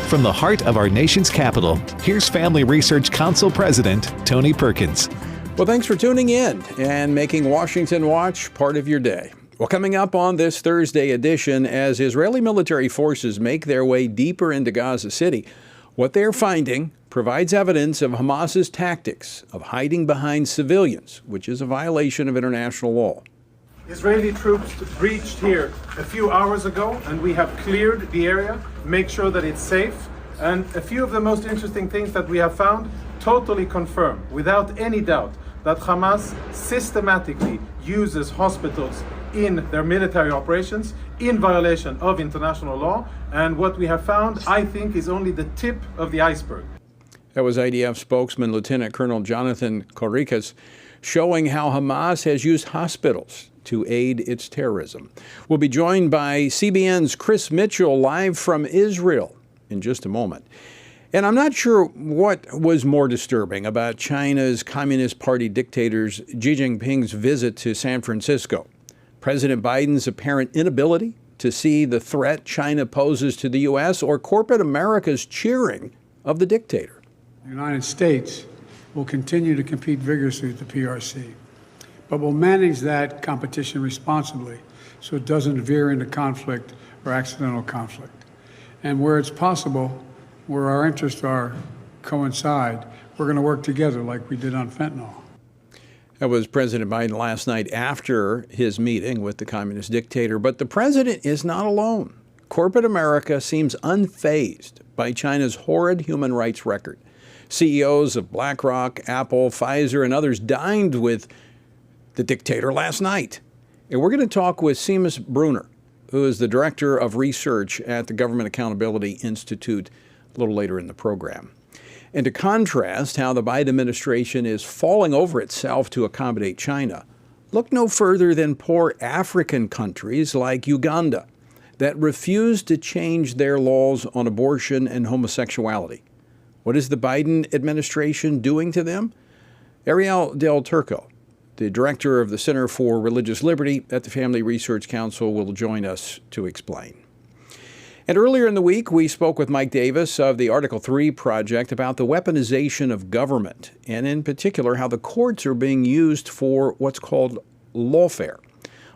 From the heart of our nation's capital, here's Family Research Council President Tony Perkins. Well, thanks for tuning in and making Washington Watch part of your day. Well, coming up on this Thursday edition, as Israeli military forces make their way deeper into Gaza City, what they're finding provides evidence of Hamas's tactics of hiding behind civilians, which is a violation of international law. Israeli troops breached here a few hours ago, and we have cleared the area, make sure that it's safe. And a few of the most interesting things that we have found totally confirm, without any doubt, that Hamas systematically uses hospitals in their military operations in violation of international law. And what we have found, I think, is only the tip of the iceberg. That was IDF spokesman Lieutenant Colonel Jonathan Corricas showing how Hamas has used hospitals to aid its terrorism. We'll be joined by CBN's Chris Mitchell live from Israel in just a moment. And I'm not sure what was more disturbing about China's Communist Party dictator's Xi Jinping's visit to San Francisco. President Biden's apparent inability to see the threat China poses to the U.S. or corporate America's cheering of the dictator. The United States will continue to compete vigorously with the PRC, but will manage that competition responsibly so it doesn't veer into conflict or accidental conflict. And where it's possible, where our interests coincide, we're going to work together like we did on fentanyl. That was President Biden last night after his meeting with the communist dictator. But the president is not alone. Corporate America seems unfazed by China's horrid human rights record. CEOs of BlackRock, Apple, Pfizer, and others dined with the dictator last night. And we're going to talk with Seamus Bruner, who is the director of research at the Government Accountability Institute, a little later in the program. And to contrast how the Biden administration is falling over itself to accommodate China, look no further than poor African countries like Uganda that refuse to change their laws on abortion and homosexuality. What is the Biden administration doing to them? Ariel Del Turco, the director of the Center for Religious Liberty at the Family Research Council, will join us to explain. And earlier in the week, we spoke with Mike Davis of the Article 3 Project about the weaponization of government, and in particular, how the courts are being used for what's called lawfare.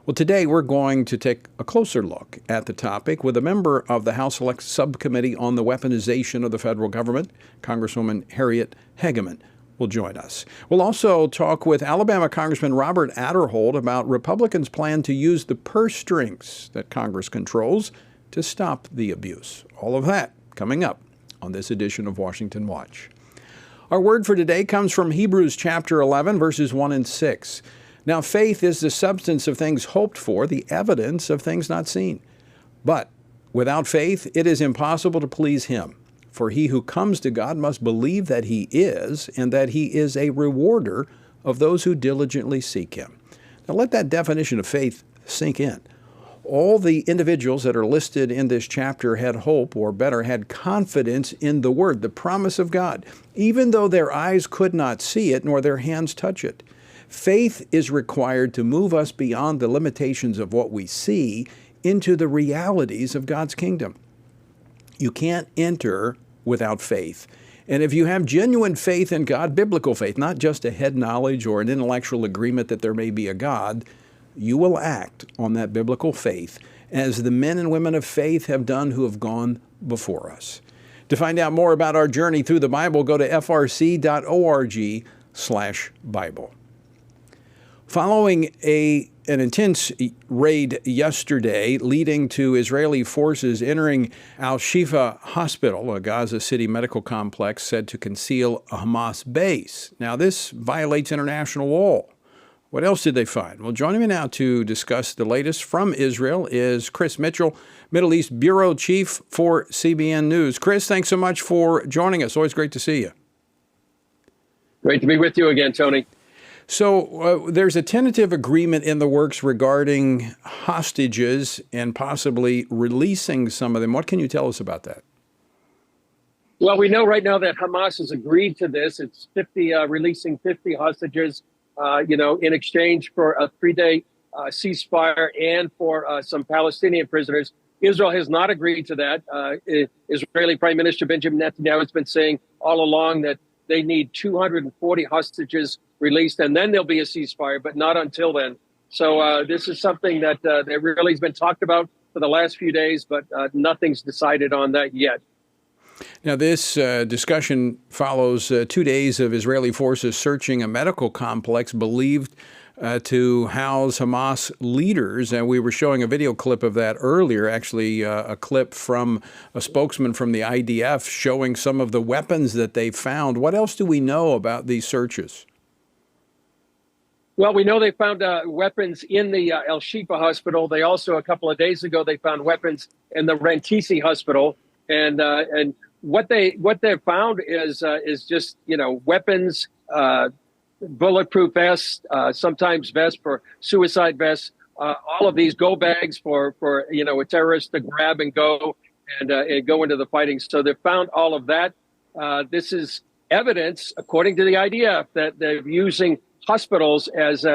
Well, today we're going to take a closer look at the topic with a member of the House Select Subcommittee on the Weaponization of the Federal Government, Congresswoman Harriet Hageman, will join us. We'll also talk with Alabama Congressman Robert Aderholt about Republicans' plan to use the purse strings that Congress controls to stop the abuse. All of that coming up on this edition of Washington Watch. Our word for today comes from Hebrews chapter 11, verses 1 and 6. Now, faith is the substance of things hoped for, the evidence of things not seen. But without faith, it is impossible to please him. For he who comes to God must believe that he is, and that he is a rewarder of those who diligently seek him. Now, let that definition of faith sink in. All the individuals that are listed in this chapter had hope, or better, had confidence in the word, the promise of God, even though their eyes could not see it nor their hands touch it. Faith is required to move us beyond the limitations of what we see into the realities of God's kingdom. You can't enter without faith. And if you have genuine faith in God, biblical faith, not just a head knowledge or an intellectual agreement that there may be a God, you will act on that biblical faith as the men and women of faith have done who have gone before us. To find out more about our journey through the Bible, go to frc.org/Bible. Following an intense raid yesterday leading to Israeli forces entering Al-Shifa Hospital, a Gaza City medical complex said to conceal a Hamas base. Now, this violates international law. What else did they find? Well, joining me now to discuss the latest from Israel is Chris Mitchell, Middle East Bureau Chief for CBN News. Chris, thanks so much for joining us. Always great to see you. Great to be with you again, Tony. So there's a tentative agreement in the works regarding hostages and possibly releasing some of them. What can you tell us about that? Well, we know right now that Hamas has agreed to this. It's releasing 50 hostages, in exchange for a 3-day ceasefire and for some Palestinian prisoners. Israel has not agreed to that. Israeli Prime Minister Benjamin Netanyahu has been saying all along that they need 240 hostages released, and then there'll be a ceasefire, but not until then. So this is something that really has been talked about for the last few days, but nothing's decided on that yet. Now, this discussion follows 2 days of Israeli forces searching a medical complex believed to house Hamas leaders. And we were showing a video clip of that earlier, actually a clip from a spokesman from the IDF showing some of the weapons that they found. What else do we know about these searches? Well, we know they found weapons in the El Shifa hospital. They also, a couple of days ago, they found weapons in the Rantisi hospital. And what they found is just, weapons, bulletproof vests, sometimes vests for suicide vests, all of these go bags for a terrorist to grab and go and go into the fighting. So they found all of that. This is evidence, according to the IDF, that they're using hospitals as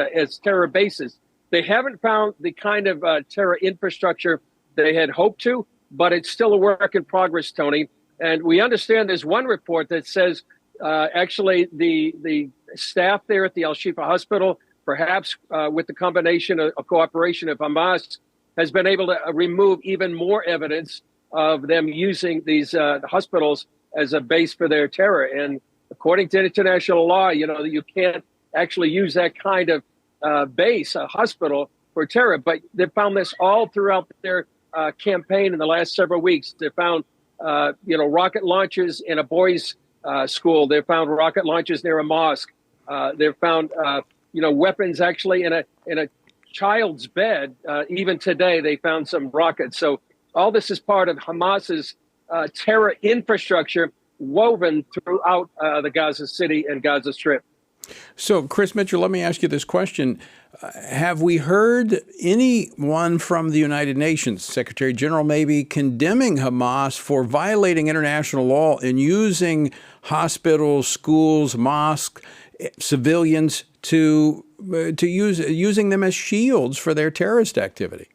terror bases. They haven't found the kind of terror infrastructure they had hoped to, but it's still a work in progress, Tony. And we understand there's one report that says actually the staff there at the Al Shifa hospital, perhaps with the combination of cooperation of Hamas, has been able to remove even more evidence of them using these hospitals as a base for their terror. And according to international law, you can't actually use that kind of base, a hospital, for terror. But they found this all throughout their campaign in the last several weeks. They found, rocket launches in a boys' school. They found rocket launches near a mosque. They found, weapons actually in a child's bed. Even today, they found some rockets. So all this is part of Hamas's terror infrastructure woven throughout the Gaza City and Gaza Strip. So, Chris Mitchell, let me ask you this question. Have we heard anyone from the United Nations, Secretary General maybe, condemning Hamas for violating international law and using hospitals, schools, mosques, civilians using them as shields for their terrorist activity?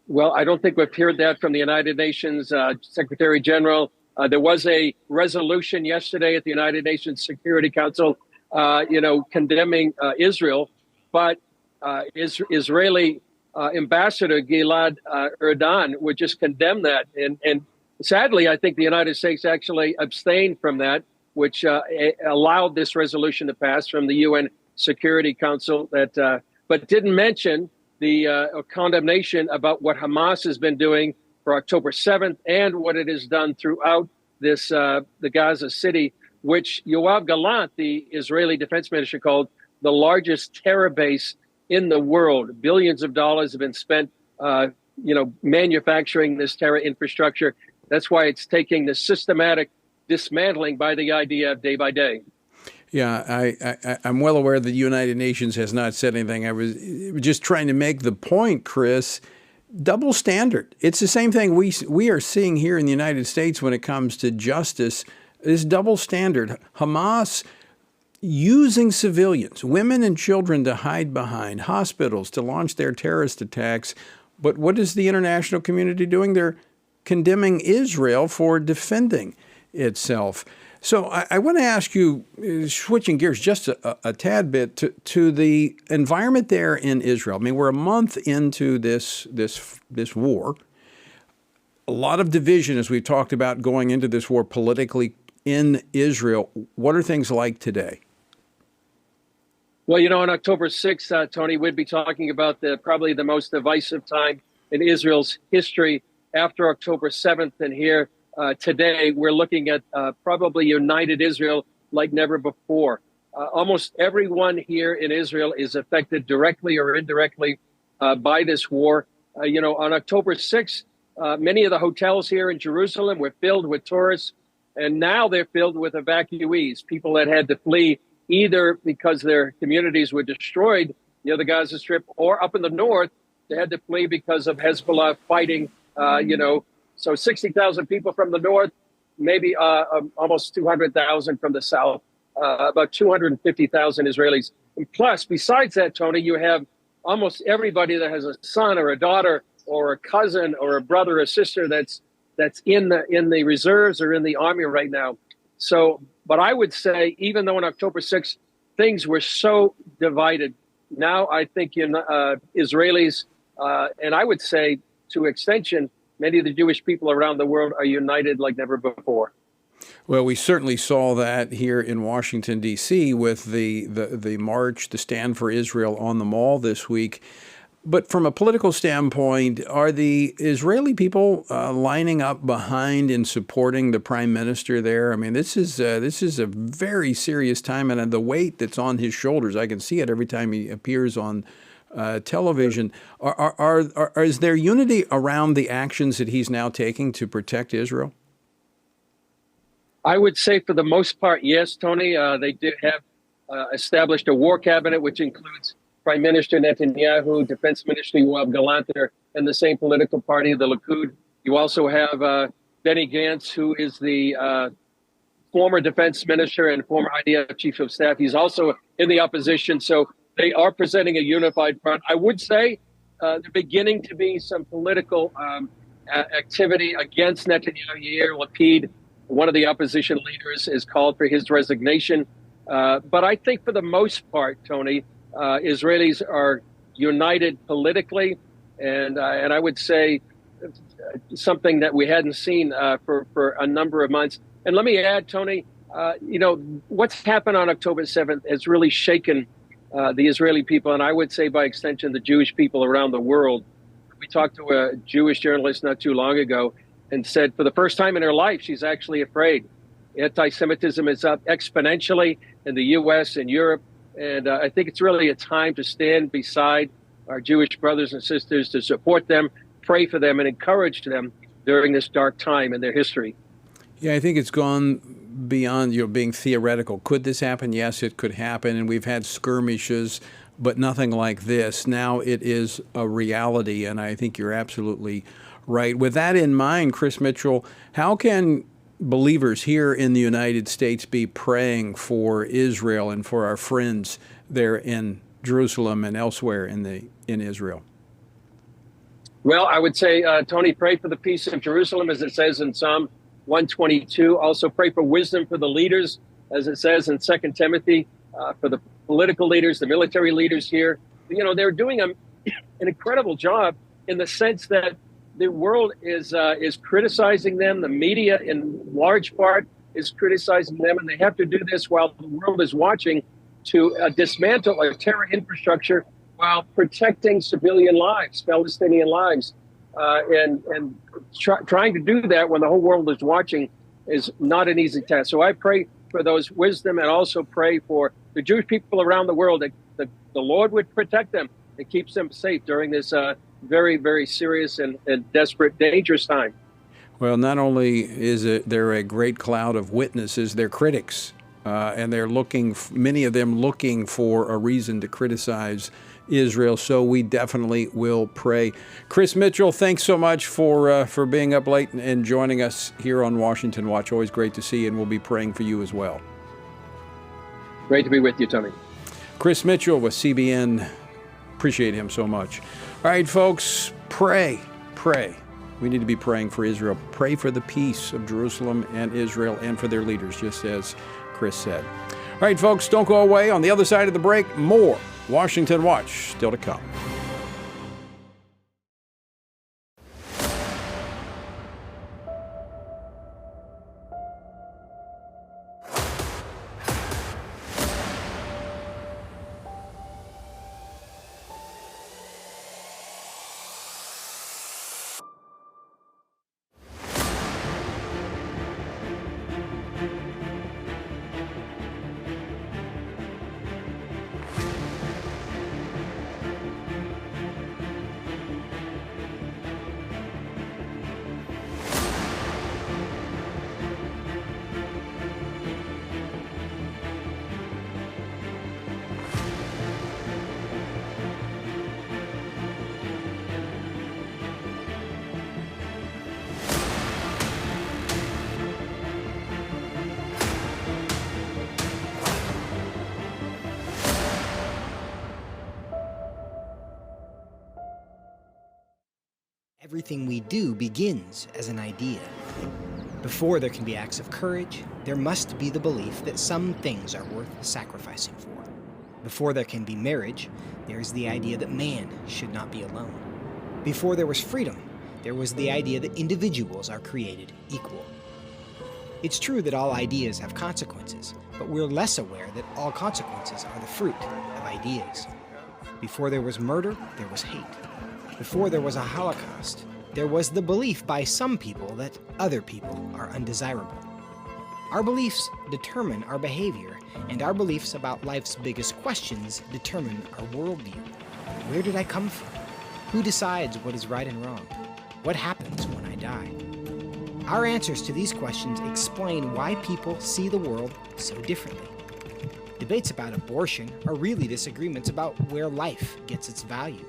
Well, I don't think we've heard that from the United Nations Secretary General. There was a resolution yesterday at the United Nations Security Council condemning Israel, but Israeli Ambassador Gilad Erdan would just condemn that. And sadly, I think the United States actually abstained from that, which allowed this resolution to pass from the UN Security Council, but didn't mention the condemnation about what Hamas has been doing for October 7th and what it has done throughout this the Gaza City, which Yoav Gallant, the Israeli defense minister, called the largest terror base in the world. Billions of dollars have been spent, manufacturing this terror infrastructure. That's why it's taking the systematic dismantling by the IDF day by day. Yeah, I'm well aware that the United Nations has not said anything. I was just trying to make the point, Chris. Double standard. It's the same thing we are seeing here in the United States when it comes to justice. This double standard. Hamas using civilians, women and children, to hide behind hospitals, to launch their terrorist attacks. But what is the international community doing? They're condemning Israel for defending itself. So I want to ask you, switching gears just a tad bit, to the environment there in Israel. I mean, we're a month into this war. A lot of division, as we've talked about, going into this war politically in Israel. What are things like today? Well, on October 6th, Tony, we'd be talking about probably the most divisive time in Israel's history after October 7th. And here today, we're looking at probably united Israel like never before. Almost everyone here in Israel is affected directly or indirectly by this war. On October 6th, many of the hotels here in Jerusalem were filled with tourists, and now they're filled with evacuees, people that had to flee either because their communities were destroyed near the Gaza Strip, or up in the north, they had to flee because of Hezbollah fighting, So 60,000 people from the north, maybe almost 200,000 from the south, about 250,000 Israelis. And plus, besides that, Tony, you have almost everybody that has a son or a daughter or a cousin or a brother or sister that's in the reserves or in the army right now. So, but I would say, even though on October 6th things were so divided, now I think Israelis, and I would say to extension, many of the Jewish people around the world are united like never before. Well, we certainly saw that here in Washington, D.C. with the march, the Stand for Israel on the Mall this week. But from a political standpoint, are the Israeli people lining up behind and supporting the prime minister there? I mean, this is a very serious time, and the weight that's on his shoulders, I can see it every time he appears on television. Is there unity around the actions that he's now taking to protect Israel? I would say for the most part, yes, Tony. They did have established a war cabinet, which includes Prime Minister Netanyahu, Defense Minister Yoav Gallant, and the same political party, the Likud. You also have Benny Gantz, who is the former defense minister and former IDF chief of staff. He's also in the opposition. So they are presenting a unified front. I would say there's beginning to be some political activity against Netanyahu. Yair Lapid, one of the opposition leaders, has called for his resignation. But I think for the most part, Tony, Israelis are united politically, and I would say something that we hadn't seen for a number of months. And let me add, Tony, what's happened on October 7th has really shaken the Israeli people, and I would say by extension the Jewish people around the world. We talked to a Jewish journalist not too long ago and said for the first time in her life she's actually afraid. Anti-Semitism is up exponentially in the U.S. and Europe. And I think it's really a time to stand beside our Jewish brothers and sisters, to support them, pray for them, and encourage them during this dark time in their history. Yeah, I think it's gone beyond being theoretical. Could this happen? Yes, it could happen. And we've had skirmishes, but nothing like this. Now it is a reality, and I think you're absolutely right. With that in mind, Chris Mitchell, how can believers here in the United States be praying for Israel and for our friends there in Jerusalem and elsewhere in Israel? Well, I would say, Tony, pray for the peace of Jerusalem, as it says in Psalm 122. Also pray for wisdom for the leaders, as it says in 2 Timothy, for the political leaders, the military leaders here. They're doing an incredible job in the sense that the world is criticizing them. The media, in large part, is criticizing them, and they have to do this while the world is watching to dismantle a terror infrastructure while protecting civilian lives, Palestinian lives, and trying to do that when the whole world is watching is not an easy task. So I pray for those wisdom, and also pray for the Jewish people around the world that the Lord would protect them and keeps them safe during this very, very serious and desperate, dangerous time. Well, not only is there a great cloud of witnesses, they're critics, and they're many of them looking for a reason to criticize Israel. So we definitely will pray. Chris Mitchell, thanks so much for being up late and joining us here on Washington Watch. Always great to see you, and we'll be praying for you as well. Great to be with you, Tony. Chris Mitchell with CBN. Appreciate him so much. All right, folks, pray. We need to be praying for Israel. Pray for the peace of Jerusalem and Israel and for their leaders, just as Chris said. All right, folks, don't go away. On the other side of the break, more Washington Watch still to come. Everything we do begins as an idea. Before there can be acts of courage, there must be the belief that some things are worth sacrificing for. Before there can be marriage, there is the idea that man should not be alone. Before there was freedom, there was the idea that individuals are created equal. It's true that all ideas have consequences, but we're less aware that all consequences are the fruit of ideas. Before there was murder, there was hate. Before there was a Holocaust, there was the belief by some people that other people are undesirable. Our beliefs determine our behavior, and our beliefs about life's biggest questions determine our worldview. Where did I come from? Who decides what is right and wrong? What happens when I die? Our answers to these questions explain why people see the world so differently. Debates about abortion are really disagreements about where life gets its value.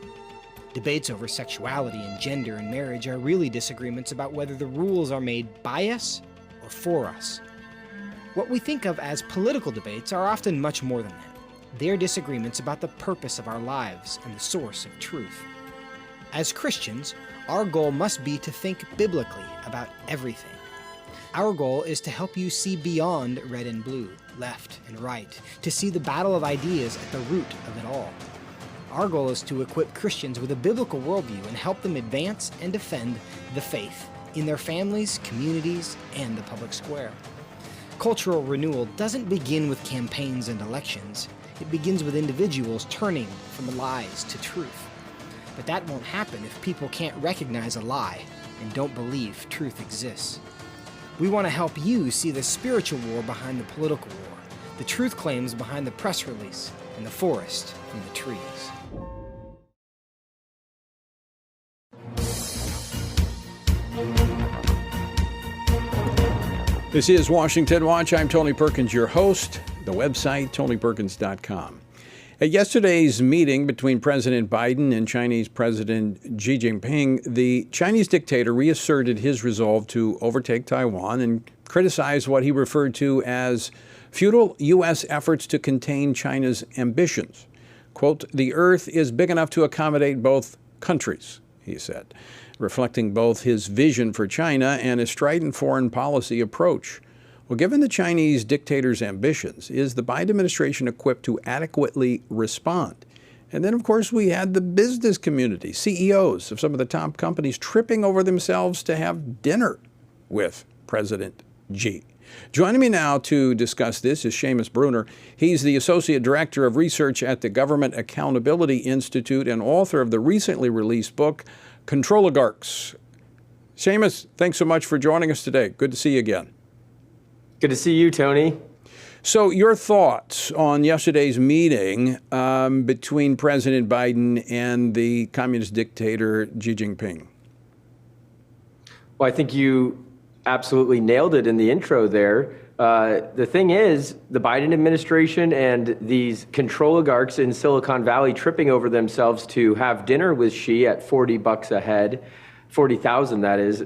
Debates over sexuality and gender and marriage are really disagreements about whether the rules are made by us or for us. What we think of as political debates are often much more than that. They're disagreements about the purpose of our lives and the source of truth. As Christians, our goal must be to think biblically about everything. Our goal is to help you see beyond red and blue, left and right, to see the battle of ideas at the root of it all. Our goal is to equip Christians with a biblical worldview and help them advance and defend the faith in their families, communities, and the public square. Cultural renewal doesn't begin with campaigns and elections. It begins with individuals turning from lies to truth. But that won't happen if people can't recognize a lie and don't believe truth exists. We want to help you see the spiritual war behind the political war, the truth claims behind the press release, and the forest from the trees. This is Washington Watch. I'm Tony Perkins, your host. The website, tonyperkins.com. At yesterday's meeting between President Biden and Chinese President Xi Jinping, the Chinese dictator reasserted his resolve to overtake Taiwan and criticized what he referred to as futile U.S. efforts to contain China's ambitions. Quote, "The earth is big enough to accommodate both countries," he said, reflecting both his vision for China and his strident foreign policy approach. Well, given the Chinese dictator's ambitions, is the Biden administration equipped to adequately respond? And then, of course, we had the business community, CEOs of some of the top companies tripping over themselves to have dinner with President Xi. Joining me now to discuss this is Seamus Bruner. He's the Associate Director of Research at the Government Accountability Institute and author of the recently released book, Controligarchs. Seamus, thanks so much for joining us today. Good to see you again. Good to see you, Tony. So your thoughts on yesterday's meeting between President Biden and the communist dictator Xi Jinping? Well, I think you absolutely nailed it in the intro there. The thing is, the Biden administration and these controligarchs in Silicon Valley tripping over themselves to have dinner with Xi at $40 a head, 40,000 that is.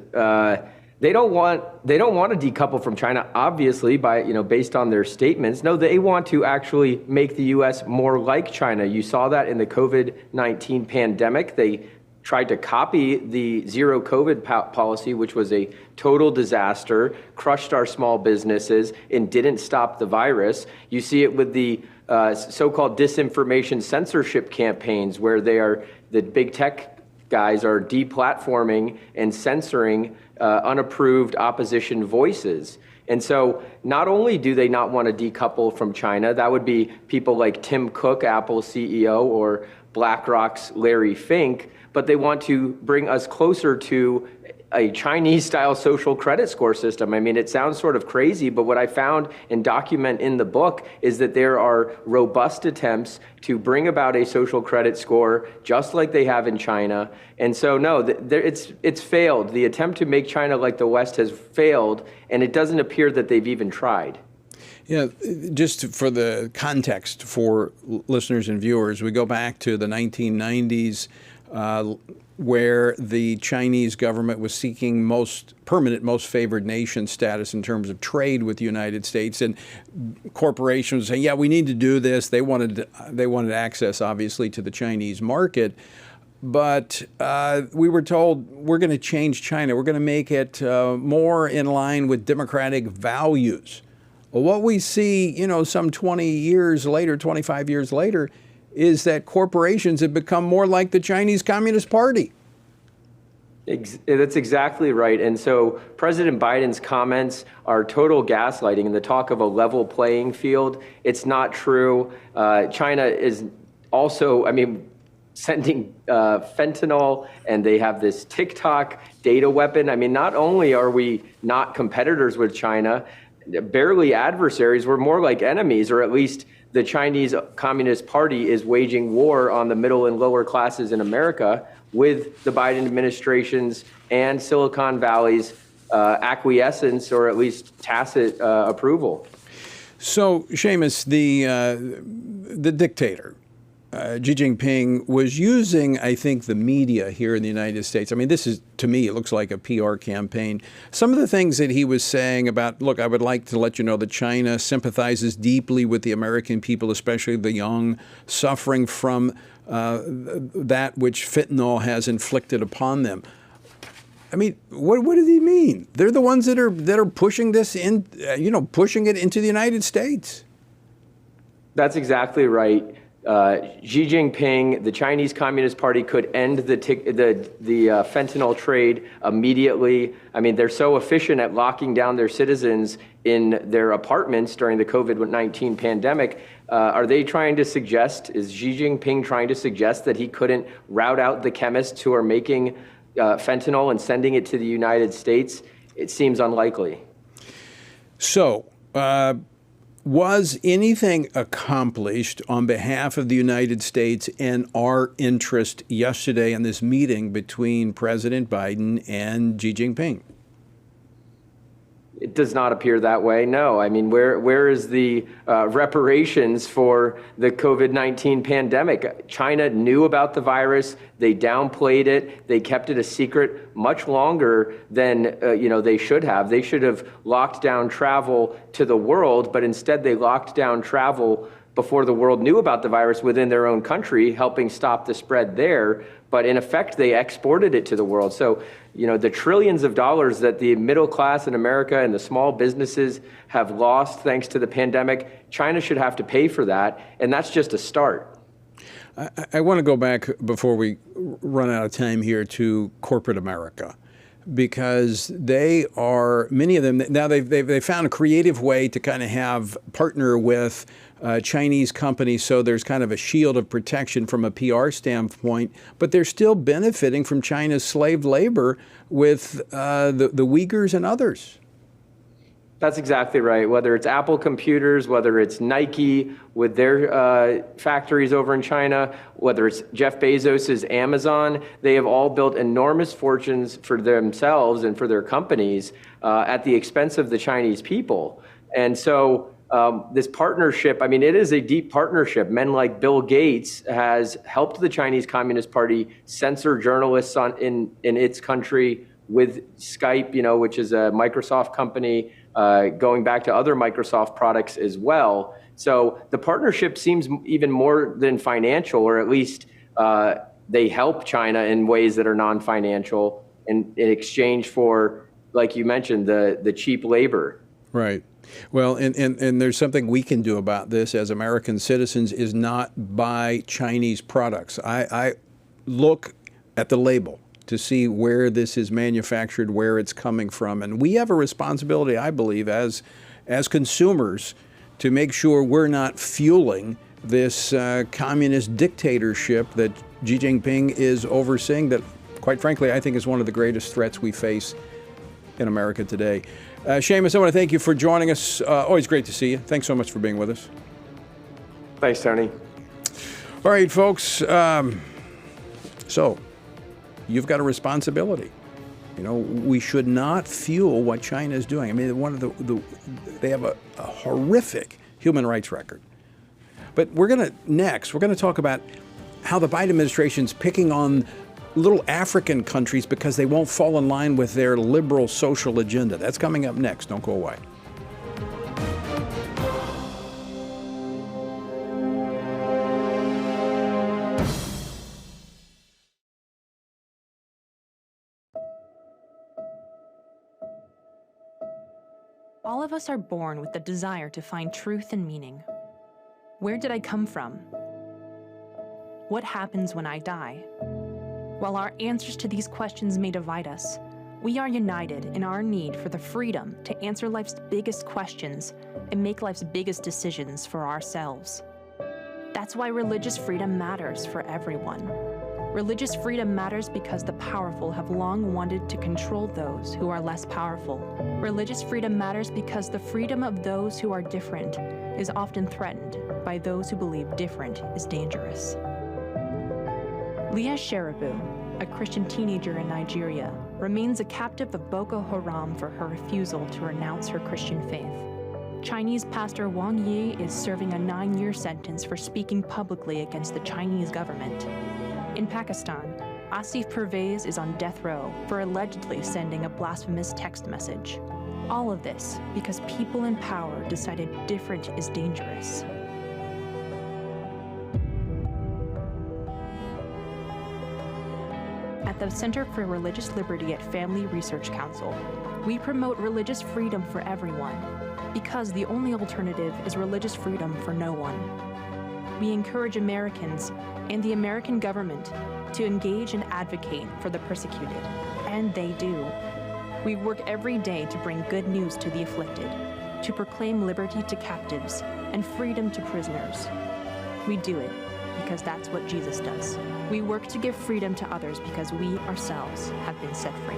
They don't want to decouple from China, obviously, based on their statements. No, they want to actually make the U.S. more like China. You saw that in the COVID-19 pandemic. They tried to copy the zero COVID policy, which was a total disaster, crushed our small businesses, and didn't stop the virus. You see it with the so-called disinformation censorship campaigns, where the big tech guys are deplatforming and censoring unapproved opposition voices. And so not only do they not want to decouple from China, that would be people like Tim Cook, Apple's CEO, or BlackRock's Larry Fink, but they want to bring us closer to a Chinese-style social credit score system. I mean, it sounds sort of crazy, but what I found and document in the book is that there are robust attempts to bring about a social credit score just like they have in China. And so, no, it's failed. The attempt to make China like the West has failed, and it doesn't appear that they've even tried. Yeah, just for the context for listeners and viewers, we go back to the 1990s, where the Chinese government was seeking most favored nation status in terms of trade with the United States, and corporations were saying, "Yeah, we need to do this." They wanted access, obviously, to the Chinese market. but we were told we're going to change China. We're going to make it more in line with democratic values. Well, what we see, some 20 years later, 25 years later, is that corporations have become more like the Chinese Communist Party. That's exactly right. And so President Biden's comments are total gaslighting and the talk of a level playing field. It's not true. China is also, sending fentanyl, and they have this TikTok data weapon. Not only are we not competitors with China, barely adversaries, we're more like enemies, or at least the Chinese Communist Party is waging war on the middle and lower classes in America with the Biden administration's and Silicon Valley's acquiescence, or at least tacit approval. So, Seamus, the dictator, Xi Jinping, was using, I think, the media here in the United States. This is, to me, it looks like a PR campaign. Some of the things that he was saying about, look, I would like to let you know that China sympathizes deeply with the American people, especially the young, suffering from that which fentanyl has inflicted upon them. What does he mean? They're the ones that are pushing this in, pushing it into the United States. That's exactly right. Xi Jinping, the Chinese Communist Party, could end the fentanyl trade immediately. They're so efficient at locking down their citizens in their apartments during the COVID-19 pandemic. Are they trying to suggest, is Xi Jinping trying to suggest that he couldn't rout out the chemists who are making fentanyl and sending it to the United States? It seems unlikely. So, was anything accomplished on behalf of the United States and our interest yesterday in this meeting between President Biden and Xi Jinping? It does not appear that way, no. Where is the reparations for the COVID-19 pandemic? China knew about the virus. They downplayed it. They kept it a secret much longer than they should have. They should have locked down travel to the world, but instead they locked down travel before the world knew about the virus within their own country, helping stop the spread there. But in effect, they exported it to the world. So, the trillions of dollars that the middle class in America and the small businesses have lost thanks to the pandemic, China should have to pay for that. And that's just a start. I want to go back before we run out of time here to corporate America, because they are, many of them, now they've found a creative way to kind of partner with Chinese companies, so there's kind of a shield of protection from a PR standpoint, but they're still benefiting from China's slave labor with the Uyghurs and others. That's exactly right. Whether it's Apple Computers, whether it's Nike with their factories over in China, whether it's Jeff Bezos's Amazon, they have all built enormous fortunes for themselves and for their companies at the expense of the Chinese people. And so this partnership, it is a deep partnership. Men like Bill Gates has helped the Chinese Communist Party censor journalists in its country with Skype, which is a Microsoft company, going back to other Microsoft products as well. So the partnership seems even more than financial, or at least they help China in ways that are non-financial in exchange for, like you mentioned, the cheap labor. Right. Well, and there's something we can do about this as American citizens, is not buy Chinese products. I look at the label to see where this is manufactured, where it's coming from. And we have a responsibility, I believe, as consumers, to make sure we're not fueling this communist dictatorship that Xi Jinping is overseeing, that, quite frankly, I think is one of the greatest threats we face in America today. Seamus, I want to thank you for joining us. Always great to see you. Thanks so much for being with us. Thanks, Tony. All right, folks. So you've got a responsibility. We should not fuel what China is doing. They have a horrific human rights record. But we're going to talk about how the Biden administration is picking on little African countries because they won't fall in line with their liberal social agenda. That's coming up next. Don't go away. All of us are born with the desire to find truth and meaning. Where did I come from? What happens when I die? While our answers to these questions may divide us, we are united in our need for the freedom to answer life's biggest questions and make life's biggest decisions for ourselves. That's why religious freedom matters for everyone. Religious freedom matters because the powerful have long wanted to control those who are less powerful. Religious freedom matters because the freedom of those who are different is often threatened by those who believe different is dangerous. Leah Sheribu, a Christian teenager in Nigeria, remains a captive of Boko Haram for her refusal to renounce her Christian faith. Chinese pastor Wang Yi is serving a 9-year sentence for speaking publicly against the Chinese government. In Pakistan, Asif Pervez is on death row for allegedly sending a blasphemous text message. All of this because people in power decided different is dangerous. At the Center for Religious Liberty at Family Research Council, we promote religious freedom for everyone because the only alternative is religious freedom for no one. We encourage Americans and the American government to engage and advocate for the persecuted, and they do. We work every day to bring good news to the afflicted, to proclaim liberty to captives and freedom to prisoners. We do it because that's what Jesus does. We work to give freedom to others because we ourselves have been set free.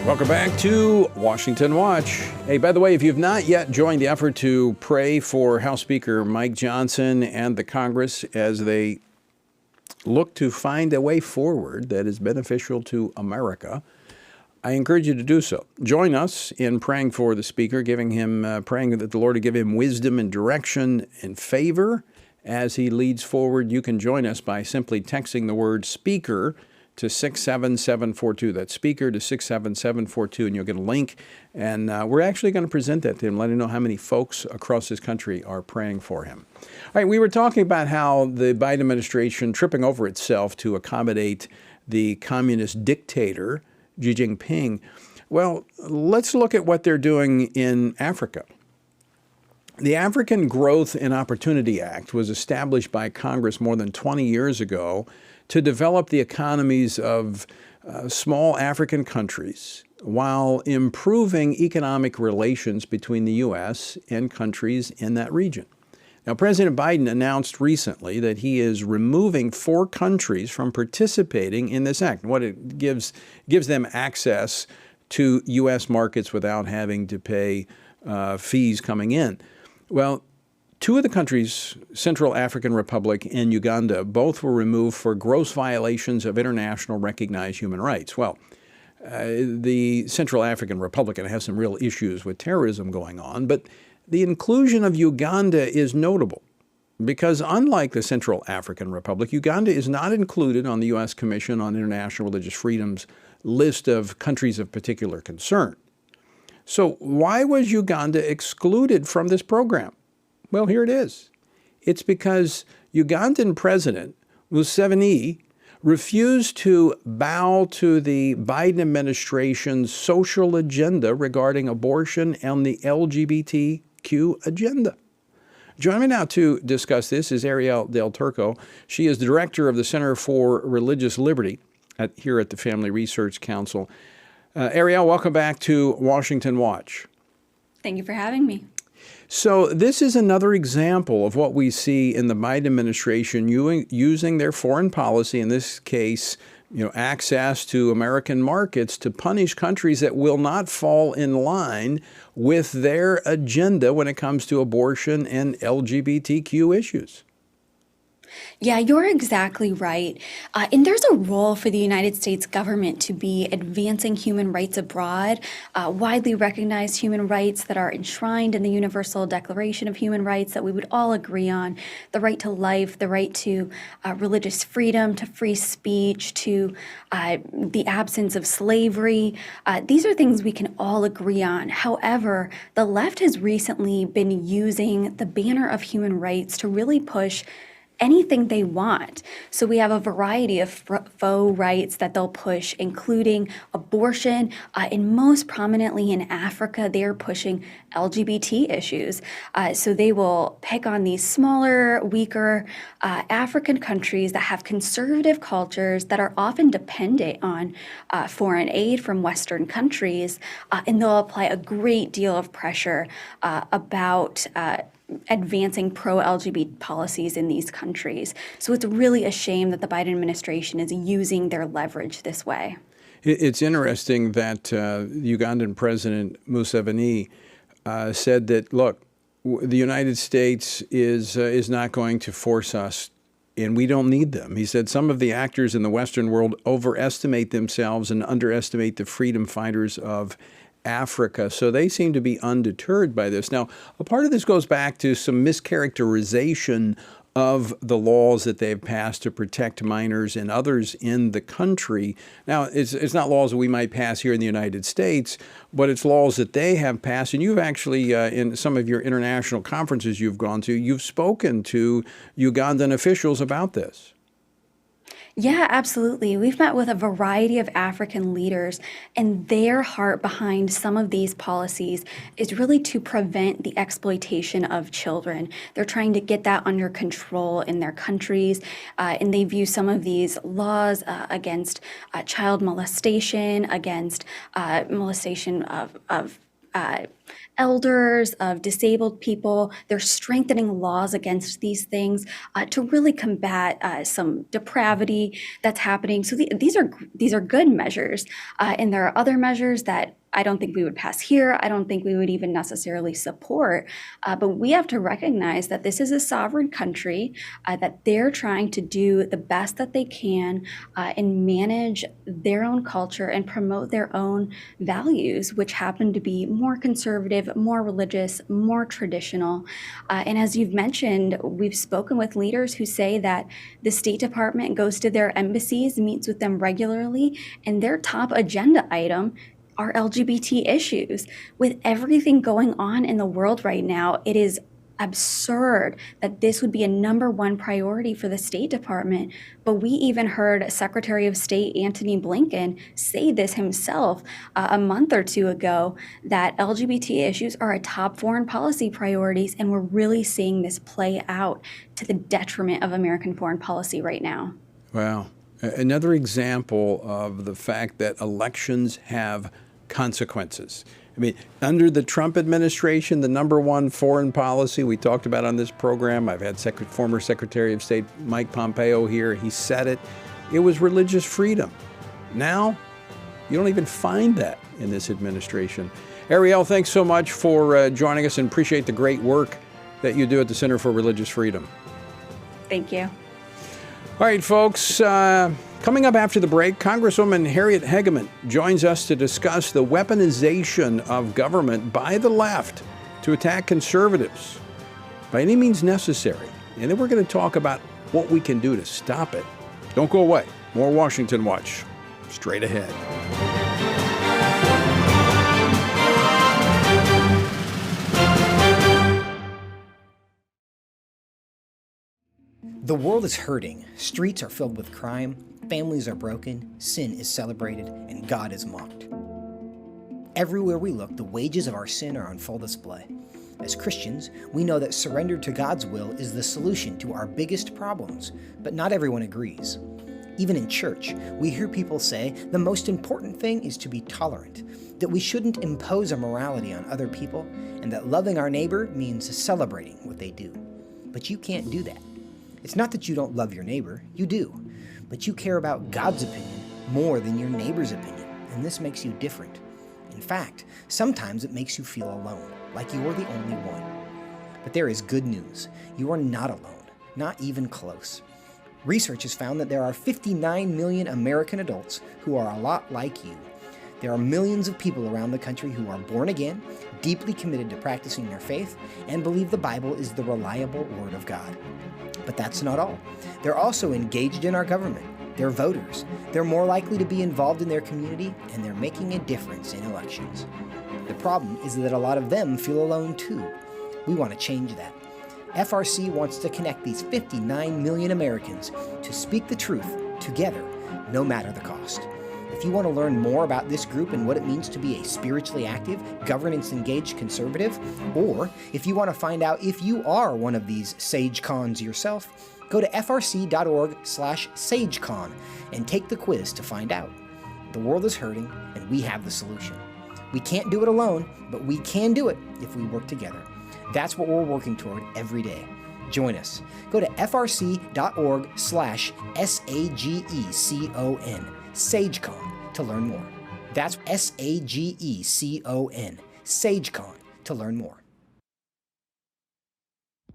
Welcome back to Washington Watch. Hey, by the way, if you've not yet joined the effort to pray for House Speaker Mike Johnson and the Congress as they look to find a way forward that is beneficial to America, I encourage you to do so. Join us in praying for the Speaker, praying that the Lord would give him wisdom and direction and favor as he leads forward. You can join us by simply texting the word Speaker to 67742. That's Speaker to 67742, and you'll get a link. And we're actually going to present that to him, let him know how many folks across this country are praying for him. All right, we were talking about how the Biden administration tripping over itself to accommodate the communist dictator, Xi Jinping. Well, let's look at what they're doing in Africa. The African Growth and Opportunity Act was established by Congress more than 20 years ago to develop the economies of small African countries while improving economic relations between the U.S. and countries in that region. Now, President Biden announced recently that he is removing 4 countries from participating in this act. What it gives them access to U.S. markets without having to pay fees coming in. Well, 2 of the countries, Central African Republic and Uganda, both were removed for gross violations of international recognized human rights. Well, the Central African Republic has some real issues with terrorism going on, but the inclusion of Uganda is notable because unlike the Central African Republic, Uganda is not included on the U.S. Commission on International Religious Freedom's list of countries of particular concern. So why was Uganda excluded from this program? Well, here it is. It's because Ugandan President Museveni refused to bow to the Biden administration's social agenda regarding abortion and the LGBTQ agenda. Joining me now to discuss this is Ariel Del Turco. She is the director of the Center for Religious Liberty here at the Family Research Council. Ariel, welcome back to Washington Watch. Thank you for having me. So this is another example of what we see in the Biden administration using their foreign policy, in this case, access to American markets, to punish countries that will not fall in line with their agenda when it comes to abortion and LGBTQ issues. Yeah, you're exactly right. And there's a role for the United States government to be advancing human rights abroad, widely recognized human rights that are enshrined in the Universal Declaration of Human Rights that we would all agree on: the right to life, the right to religious freedom, to free speech, to the absence of slavery. These are things we can all agree on. However, the left has recently been using the banner of human rights to really push anything they want. So we have a variety of faux rights that they'll push, including abortion, and most prominently in Africa, they're pushing LGBT issues. So they will pick on these smaller, weaker African countries that have conservative cultures that are often dependent on foreign aid from Western countries, and they'll apply a great deal of pressure about advancing pro-LGBT policies in these countries. So it's really a shame that the Biden administration is using their leverage this way. It's interesting that Ugandan President Museveni said that, look, the United States is not going to force us, and we don't need them. He said some of the actors in the Western world overestimate themselves and underestimate the freedom fighters of Africa. So they seem to be undeterred by this. Now, a part of this goes back to some mischaracterization of the laws that they've passed to protect minors and others in the country. Now, it's not laws that we might pass here in the United States, but it's laws that they have passed. And you've actually, in some of your international conferences you've gone to, you've spoken to Ugandan officials about this. Yeah, absolutely. We've met with a variety of African leaders, and their heart behind some of these policies is really to prevent the exploitation of children. They're trying to get that under control in their countries, and they view some of these laws against child molestation, against molestation of elders, of disabled people. They're strengthening laws against these things to really combat some depravity that's happening. So these are good measures, and there are other measures that I don't think we would pass here. I don't think we would even necessarily support. But we have to recognize that this is a sovereign country, that they're trying to do the best that they can and manage their own culture and promote their own values, which happen to be more conservative, more religious, more traditional. And as you've mentioned, we've spoken with leaders who say that the State Department goes to their embassies, meets with them regularly, and their top agenda item are LGBT issues. With everything going on in the world right now, it is absurd that this would be a #1 priority for the State Department. But we even heard Secretary of State Antony Blinken say this himself a month or two ago, that LGBT issues are a top foreign policy priorities, and we're really seeing this play out to the detriment of American foreign policy right now. Wow. Another example of the fact that elections have consequences. I mean, under the Trump administration, the #1 foreign policy we talked about on this program, I've had former Secretary of State Mike Pompeo here. He said it. It was religious freedom. Now, you don't even find that in this administration. Ariel, thanks so much for joining us, and appreciate the great work that you do at the Center for Religious Freedom. Thank you. All right, folks. Coming up after the break, Congresswoman Harriet Hageman joins us to discuss the weaponization of government by the left to attack conservatives by any means necessary. And then we're going to talk about what we can do to stop it. Don't go away. More Washington Watch straight ahead. The world is hurting. Streets are filled with crime. Families are broken, sin is celebrated, and God is mocked. Everywhere we look, the wages of our sin are on full display. As Christians, we know that surrender to God's will is the solution to our biggest problems, but not everyone agrees. Even in church, we hear people say the most important thing is to be tolerant, that we shouldn't impose our morality on other people, and that loving our neighbor means celebrating what they do. But you can't do that. It's not that you don't love your neighbor, you do. But you care about God's opinion more than your neighbor's opinion, and this makes you different. In fact, sometimes it makes you feel alone, like you are the only one. But there is good news. You are not alone. Not even close. Research has found that there are 59 million American adults who are a lot like you. There are millions of people around the country who are born again, deeply committed to practicing their faith, and believe the Bible is the reliable Word of God. But that's not all. They're also engaged in our government. They're voters. They're more likely to be involved in their community, and they're making a difference in elections. The problem is that a lot of them feel alone too. We want to change that. FRC wants to connect these 59 million Americans to speak the truth together, no matter the cost. If you want to learn more about this group and what it means to be a spiritually active, governance-engaged conservative, or if you want to find out if you are one of these SageCons yourself, go to frc.org/SageCon and take the quiz to find out. The world is hurting, and we have the solution. We can't do it alone, but we can do it if we work together. That's what we're working toward every day. Join us. Go to frc.org/SAGECON, SageCon, to learn more. That's SAGECON, SageCon, to learn more.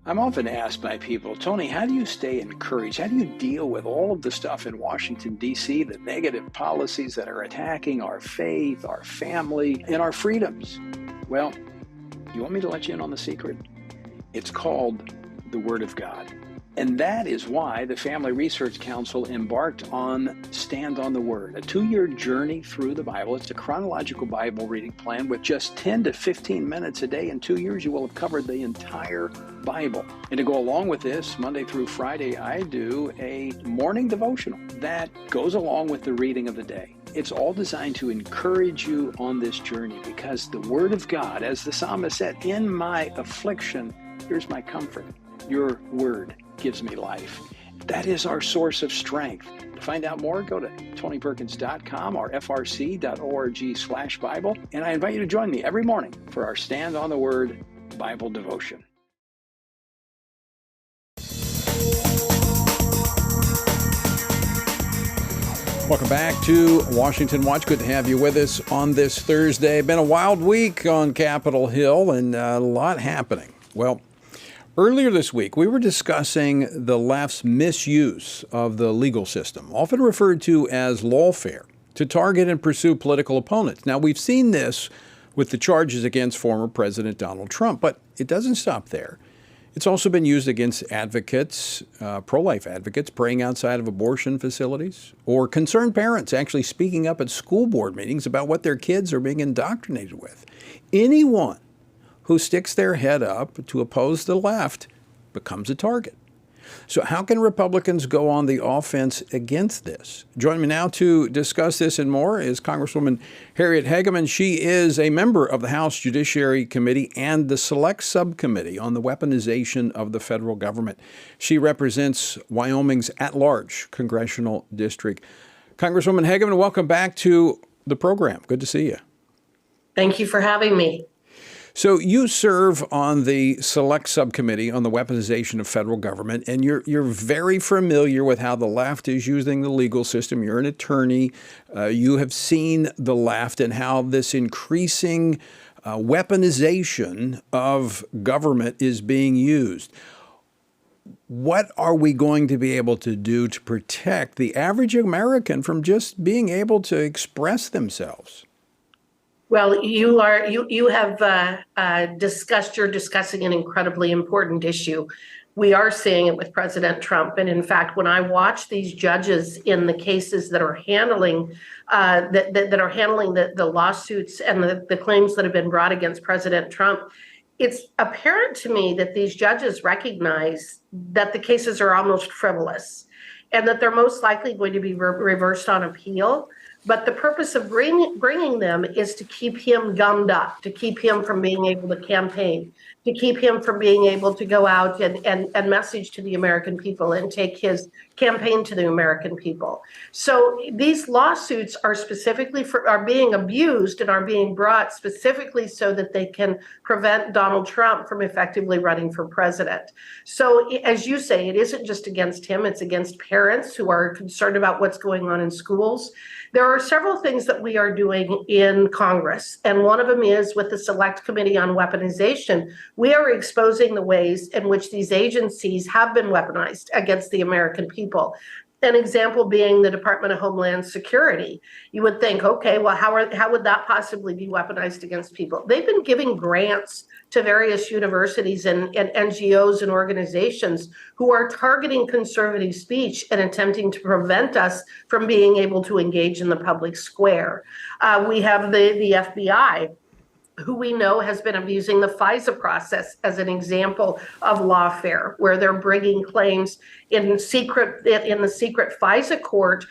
I'm often asked by people, Tony, how do you stay encouraged? How do you deal with all of the stuff in Washington, D.C., the negative policies that are attacking our faith, our family, and our freedoms? Well, you want me to let you in on the secret? It's called the Word of God. And that is why the Family Research Council embarked on Stand on the Word, a 2-year journey through the Bible. It's a chronological Bible reading plan with just 10 to 15 minutes a day. In 2 years, you will have covered the entire Bible. And to go along with this, Monday through Friday, I do a morning devotional that goes along with the reading of the day. It's all designed to encourage you on this journey because the Word of God, as the psalmist said, in my affliction, here's my comfort. Your Word gives me life. That is our source of strength. To find out more, go to tonyperkins.com or frc.org/Bible. And I invite you to join me every morning for our Stand on the Word Bible devotion. Welcome back to Washington Watch. Good to have you with us on this Thursday. Been a wild week on Capitol Hill and a lot happening. Well, earlier this week, we were discussing the left's misuse of the legal system, often referred to as lawfare, to target and pursue political opponents. Now, we've seen this with the charges against former President Donald Trump, but it doesn't stop there. It's also been used against advocates, pro-life advocates, praying outside of abortion facilities, or concerned parents actually speaking up at school board meetings about what their kids are being indoctrinated with. Anyone who sticks their head up to oppose the left becomes a target. So how can Republicans go on the offense against this? Joining me now to discuss this and more is Congresswoman Harriet Hageman. She is a member of the House Judiciary Committee and the Select Subcommittee on the Weaponization of the Federal Government. She represents Wyoming's at-large congressional district. Congresswoman Hageman, welcome back to the program. Good to see you. Thank you for having me. So you serve on the Select Subcommittee on the Weaponization of Federal Government, and you're very familiar with how the left is using the legal system. You're an attorney. You have seen the left and how this increasing weaponization of government is being used. What are we going to be able to do to protect the average American from just being able to express themselves? Well, you're discussing an incredibly important issue. We are seeing it with President Trump. And in fact, when I watch these judges in the cases that are handling the lawsuits and the claims that have been brought against President Trump, it's apparent to me that these judges recognize that the cases are almost frivolous and that they're most likely going to be reversed on appeal. But the purpose of bringing them is to keep him gummed up, to keep him from being able to campaign, to keep him from being able to go out and message to the American people and take his campaign to the American people. So these lawsuits are are being abused and are being brought specifically so that they can prevent Donald Trump from effectively running for president. So as you say, it isn't just against him, it's against parents who are concerned about what's going on in schools. There are several things that we are doing in Congress, and one of them is with the Select Committee on Weaponization. we are exposing the ways in which these agencies have been weaponized against the American people. An example being the Department of Homeland Security. You would think, okay, well, how would that possibly be weaponized against people? They've been giving grants to various universities and NGOs and organizations who are targeting conservative speech and attempting to prevent us from being able to engage in the public square. We have the FBI, who we know has been abusing the FISA process as an example of lawfare, where they're bringing claims in the secret FISA court.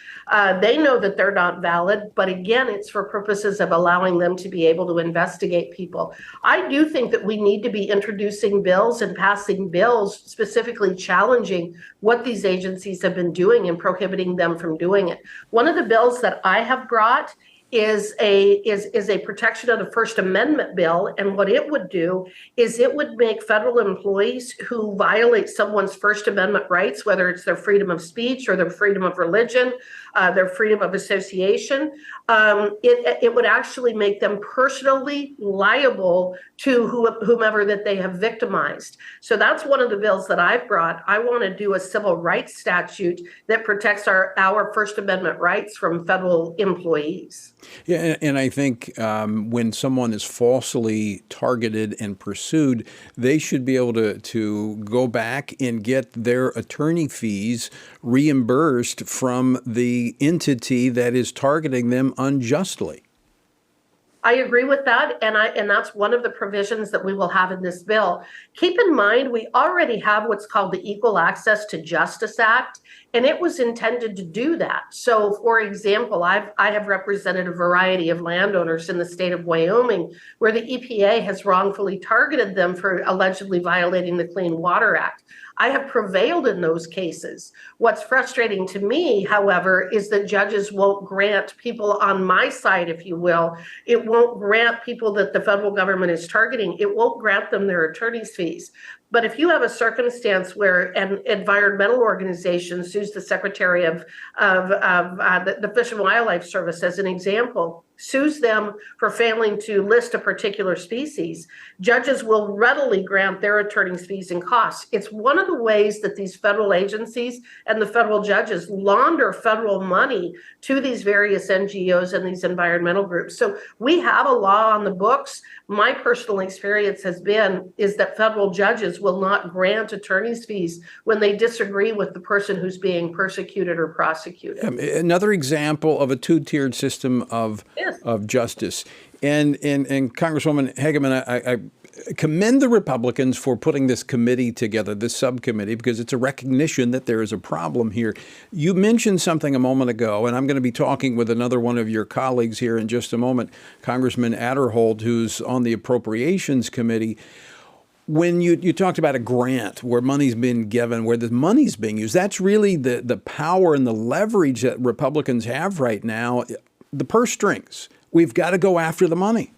They know that they're not valid, but again, it's for purposes of allowing them to be able to investigate people. I do think that we need to be introducing bills and passing bills specifically challenging what these agencies have been doing and prohibiting them from doing it. One of the bills that I have brought is a protection of the First Amendment bill. And what it would do is it would make federal employees who violate someone's First Amendment rights, whether it's their freedom of speech or their freedom of religion, their freedom of association, it would actually make them personally liable to whomever that they have victimized. So that's one of the bills that I've brought. I want to do a civil rights statute that protects our First Amendment rights from federal employees. Yeah, and I think when someone is falsely targeted and pursued, they should be able to go back and get their attorney fees reimbursed from the entity that is targeting them unjustly. I agree with that, and that's one of the provisions that we will have in this bill. Keep in mind, we already have what's called the Equal Access to Justice Act, and it was intended to do that. So, for example, I have represented a variety of landowners in the state of Wyoming where the EPA has wrongfully targeted them for allegedly violating the Clean Water Act. I have prevailed in those cases. What's frustrating to me, however, is that judges won't grant people on my side, if you will. It won't grant people that the federal government is targeting. It won't grant them their attorney's fees. But if you have a circumstance where an environmental organization sues the Secretary of the Fish and Wildlife Service, as an example, sues them for failing to list a particular species, judges will readily grant their attorney's fees and costs. It's one of the ways that these federal agencies and the federal judges launder federal money to these various NGOs and these environmental groups. So we have a law on the books. My personal experience is that federal judges will not grant attorney's fees when they disagree with the person who's being persecuted or prosecuted. Another example of a two-tiered system of justice. And Congresswoman Hageman, I commend the Republicans for putting this committee together, this subcommittee, because it's a recognition that there is a problem here. You mentioned something a moment ago, and I'm going to be talking with another one of your colleagues here in just a moment, Congressman Adderholt, who's on the Appropriations Committee. When you talked about a grant where money's been given, where the money's being used, that's really the power and the leverage that Republicans have right now, the purse strings. We've got to go after the money.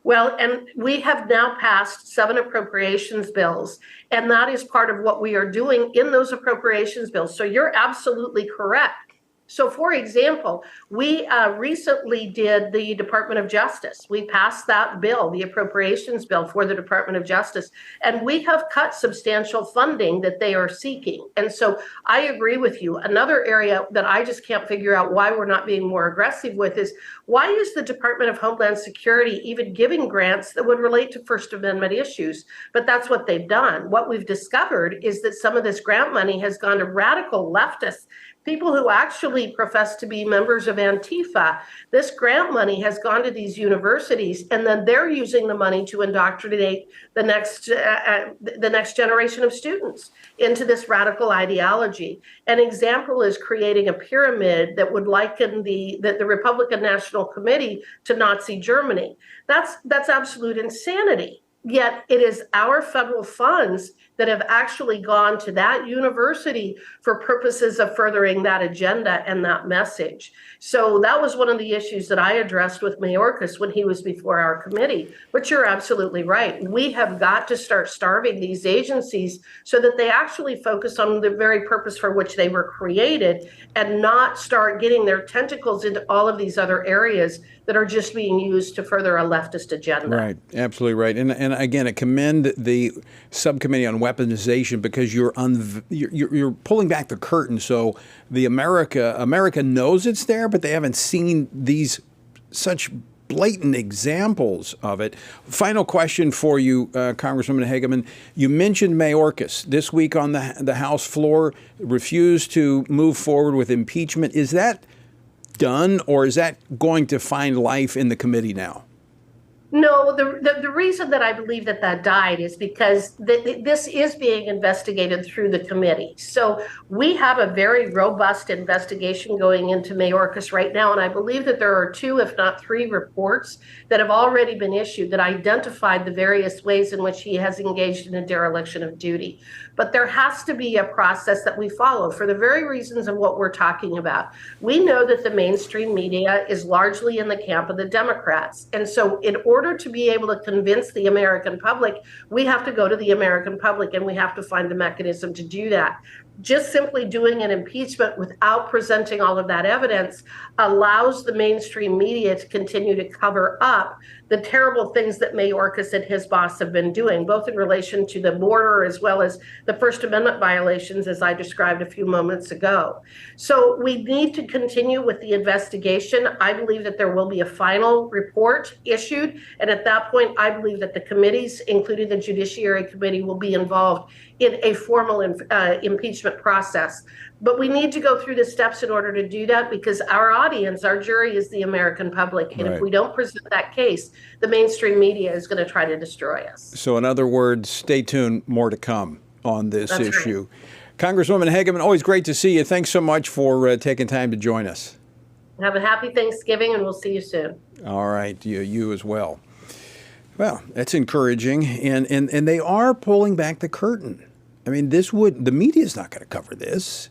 Well, and we have now passed 7 appropriations bills, and that is part of what we are doing in those appropriations bills. So you're absolutely correct. So, for example, we recently did the Department of Justice. We passed that bill, the appropriations bill for the Department of Justice, and we have cut substantial funding that they are seeking. And so I agree with you. Another area that I just can't figure out why we're not being more aggressive with is, why is the Department of Homeland Security even giving grants that would relate to First Amendment issues? But that's what they've done. What we've discovered is that some of this grant money has gone to radical leftists, people who actually profess to be members of Antifa. This grant money has gone to these universities, and then they're using the money to indoctrinate the next generation of students into this radical ideology. An example is creating a pyramid that would liken the Republican National Committee to Nazi Germany. That's absolute insanity. Yet it is our federal funds that have actually gone to that university for purposes of furthering that agenda and that message. So that was one of the issues that I addressed with Mayorkas when he was before our committee. But you're absolutely right. We have got to start starving these agencies so that they actually focus on the very purpose for which they were created and not start getting their tentacles into all of these other areas that are just being used to further a leftist agenda. Right, absolutely right. And again, I commend the subcommittee on weaponization because you're pulling back the curtain so the America knows it's there, but they haven't seen these such blatant examples of it. Final question for you, Congresswoman Hageman. You mentioned Mayorkas this week on the House floor, refused to move forward with impeachment. Is that done, or is that going to find life in the committee now? No, the reason that I believe that died is because this is being investigated through the committee. So we have a very robust investigation going into Mayorkas right now, and I believe that there are 2, if not 3 reports that have already been issued that identified the various ways in which he has engaged in a dereliction of duty. But there has to be a process that we follow for the very reasons of what we're talking about. We know that the mainstream media is largely in the camp of the Democrats. And so in order to be able to convince the American public, we have to go to the American public and we have to find the mechanism to do that. Just simply doing an impeachment without presenting all of that evidence allows the mainstream media to continue to cover up the terrible things that Mayorkas and his boss have been doing, both in relation to the border as well as the First Amendment violations, as I described a few moments ago. So we need to continue with the investigation. I believe that there will be a final report issued. And at that point, I believe that the committees, including the Judiciary Committee, will be involved in a formal impeachment process. But we need to go through the steps in order to do that because our audience, our jury is the American public. And if we don't present that case, the mainstream media is going to try to destroy us. So in other words, stay tuned, more to come on this issue. Right. Congresswoman Hageman, always great to see you. Thanks so much for taking time to join us. Have a happy Thanksgiving and we'll see you soon. All right, you as well. Well, that's encouraging, and they are pulling back the curtain. I mean, the media is not going to cover this,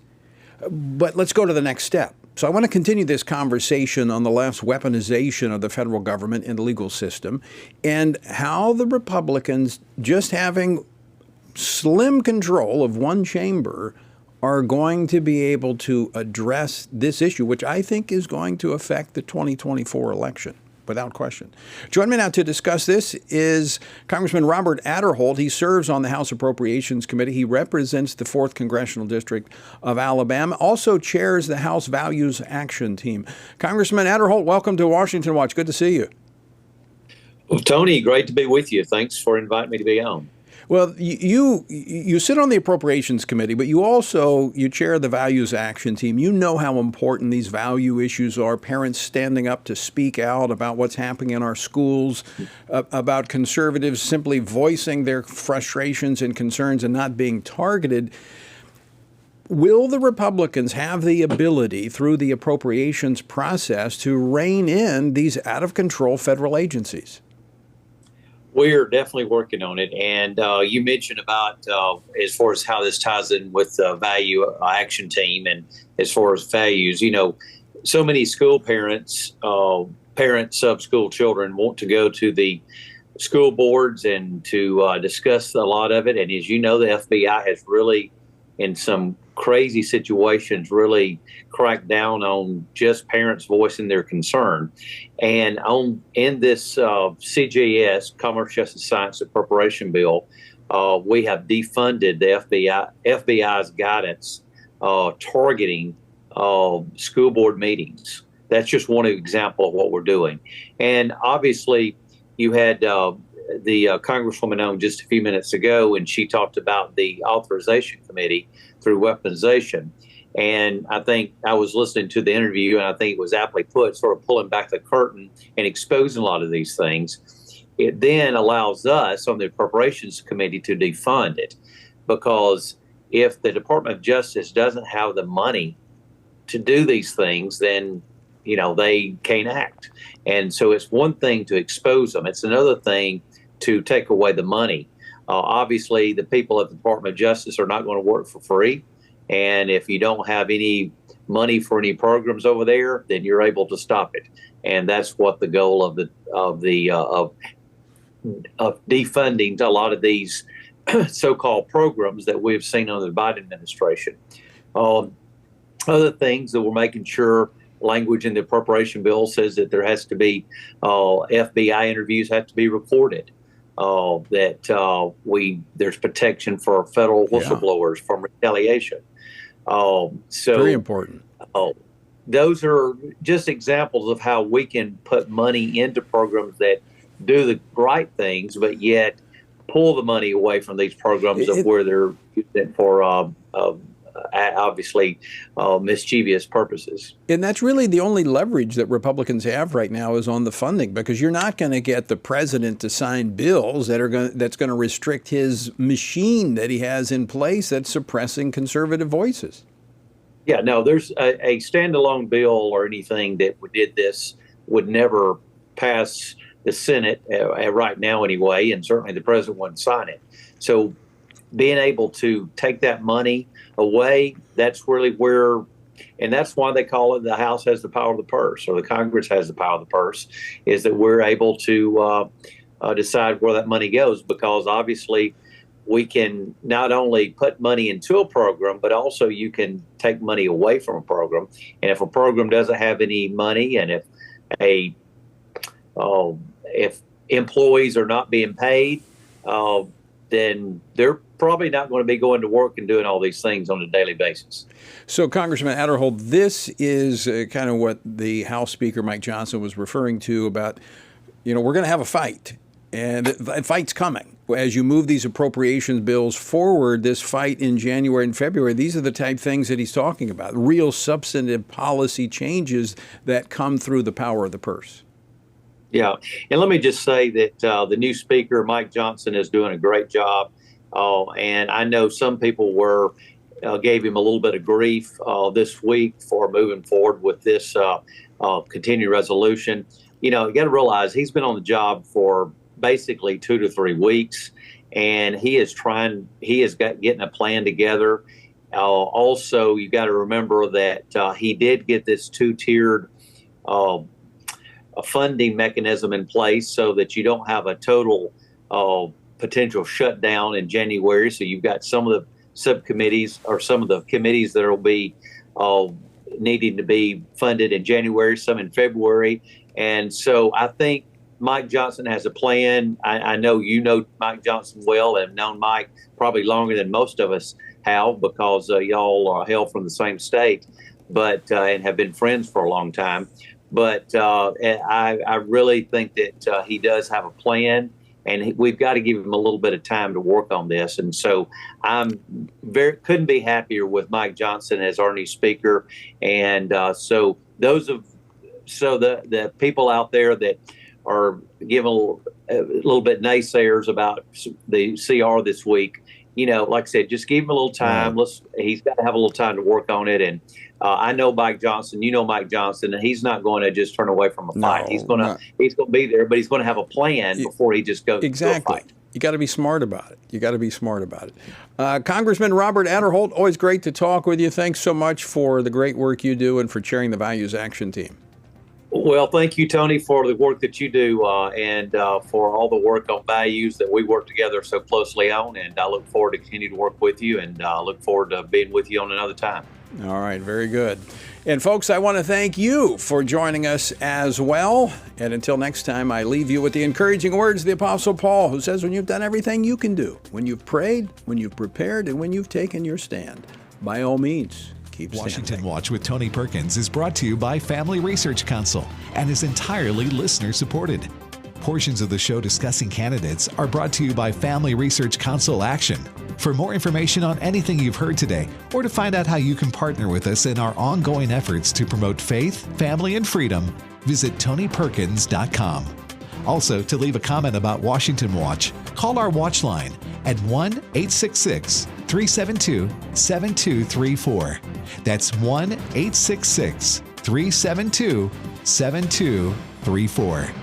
but let's go to the next step. So I want to continue this conversation on the left's weaponization of the federal government and the legal system, and how the Republicans, just having slim control of one chamber, are going to be able to address this issue, which I think is going to affect the 2024 election. Without question. Joining me now to discuss this is Congressman Robert Aderholt. He serves on the House Appropriations Committee. He represents the 4th Congressional District of Alabama, also chairs the House Values Action Team. Congressman Aderholt, welcome to Washington Watch. Good to see you. Well, Tony, great to be with you. Thanks for inviting me to be on. Well, you sit on the Appropriations Committee, but you chair the Values Action Team. You know how important these value issues are, parents standing up to speak out about what's happening in our schools, about conservatives simply voicing their frustrations and concerns and not being targeted. Will the Republicans have the ability through the appropriations process to rein in these out-of-control federal agencies? We're definitely working on it. And you mentioned about as far as how this ties in with the value action team and as far as values, so many school parents of school children want to go to the school boards and to discuss a lot of it. And as you know, the FBI has really, in some crazy situations, really cracked down on just parents voicing their concern. And in this CJS, Commerce, Justice, Science Appropriation Bill, we have defunded the FBI's guidance targeting school board meetings. That's just one example of what we're doing. And obviously, you had the Congresswoman on just a few minutes ago, and she talked about the authorization committee through weaponization. And I think I was listening to the interview, and I think it was aptly put, sort of pulling back the curtain and exposing a lot of these things. It then allows us on the Appropriations Committee to defund it, because if the Department of Justice doesn't have the money to do these things, then they can't act. And so it's one thing to expose them. It's another thing to take away the money. Obviously, the people at the Department of Justice are not going to work for free. And if you don't have any money for any programs over there, then you're able to stop it. And that's what the goal of defunding a lot of these so-called programs that we've seen under the Biden administration. Other things that we're making sure language in the appropriation bill says that there has to be FBI interviews have to be recorded. There's protection for federal whistleblowers from retaliation. So very important. Those are just examples of how we can put money into programs that do the right things, but yet pull the money away from these programs of where they're using for obviously mischievous purposes. And that's really the only leverage that Republicans have right now is on the funding, because you're not going to get the president to sign bills that's going to restrict his machine that he has in place that's suppressing conservative voices. Yeah, no, there's a standalone bill or anything that did this would never pass the Senate right now anyway, and certainly the president wouldn't sign it. So being able to take that money away, that's really where, and that's why they call it the House has the power of the purse, or the Congress has the power of the purse, is that we're able to decide where that money goes, because obviously we can not only put money into a program, but also you can take money away from a program. And if a program doesn't have any money, and if employees are not being paid, then they're probably not going to be going to work and doing all these things on a daily basis. So, Congressman Aderholt, this is kind of what the House Speaker Mike Johnson was referring to about, we're going to have a fight, and the fight's coming. As you move these appropriations bills forward, this fight in January and February, these are the type things that he's talking about, real substantive policy changes that come through the power of the purse. Yeah, and let me just say that the new speaker, Mike Johnson, is doing a great job. And I know some people gave him a little bit of grief this week for moving forward with this continuing resolution. You got to realize he's been on the job for basically 2 to 3 weeks, and he is getting a plan together. Also, you got to remember that he did get this 2-tiered funding mechanism in place so that you don't have a total potential shutdown in January. So you've got some of the subcommittees or some of the committees that will be needing to be funded in January, some in February. And so I think Mike Johnson has a plan. I know you know Mike Johnson well and have known Mike probably longer than most of us have, because y'all hail from the same state, but and have been friends for a long time. But I really think that he does have a plan, and we've got to give him a little bit of time to work on this. And so couldn't be happier with Mike Johnson as our new speaker. And so the people out there that are giving a little bit naysayers about the CR this week, like I said, just give him a little time. He's got to have a little time to work on it. And I know Mike Johnson, Mike Johnson, and he's not going to just turn away from a fight. He's going to be there, but he's going to have a plan before he just goes to a fight. You got to be smart about it. Congressman Robert Aderholt, always great to talk with you. Thanks so much for the great work you do and for chairing the Values Action Team. Well, thank you, Tony, for the work that you do and for all the work on values that we work together so closely on. And I look forward to continue to work with you, and look forward to being with you on another time. All right, very good. And folks, I want to thank you for joining us as well. And until next time, I leave you with the encouraging words of the Apostle Paul, who says, when you've done everything you can do, when you've prayed, when you've prepared, and when you've taken your stand, by all means, keep standing. Washington Watch with Tony Perkins is brought to you by Family Research Council and is entirely listener-supported. Portions of the show discussing candidates are brought to you by Family Research Council Action. For more information on anything you've heard today, or to find out how you can partner with us in our ongoing efforts to promote faith, family, and freedom, visit TonyPerkins.com. Also, to leave a comment about Washington Watch, call our watch line at 1-866-372-7234. That's 1-866-372-7234.